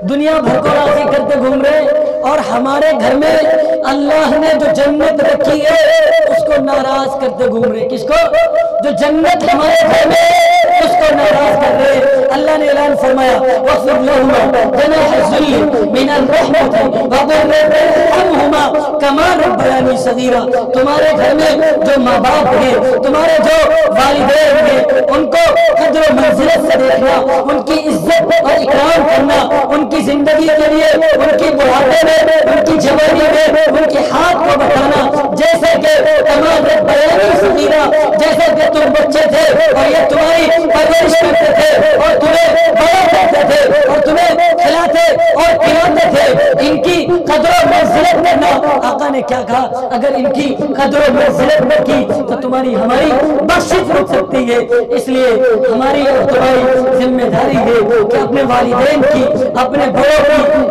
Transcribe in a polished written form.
دنیا بھر کو راضی کرتے گھوم رہے، اور ہمارے گھر میں اللہ نے جو جنت رکھی ہے اس کو ناراض کرتے گھوم رہے۔ کس کو؟ جو جنت ہمارے گھر میں اس کو ناراض کر رہے۔ اللہ نے اعلان فرمایا وَاخْفِضْ لَهُمَا جَنَاحَ الذُّلِّ مِنَ الرَّحْمَةِ وَقُلْ رَبِّ ارْحَمْهُمَا كَمَا رَبَّيَانِي صَغِيرًا۔ تمہارے گھر میں جو ماں باپ ہیں، تمہارے جو والدین ہیں، ان کو قدر و منزلت سے دیکھنا، ان کی عزت اور اکرام کرنا، ان کی زندگی کے لیے، ان کی بڑھاپے میں، ان کی جوانی میں ان کے ہاتھ کو بٹھانا، جیسے کہ تمام بیانی صغیرہ، جیسے کہ تم بچے تھے اور یہ تمہاری پرورش کرتے تھے اور تمہیں بڑا کرتے تھے اور تمہیں کھلاتے اور پلاتے تھے، ان کی قدر و منزلت کرنا۔ آقا نے کیا کہا؟ اگر ان کی قدر و منزلت نہ کی تو تمہاری ہماری بخشش رک سکتی ہے۔ اس لیے ہماری اور تمہاری ذمہ داری ہے کہ اپنے والدین کی، اپنے بڑوں کی،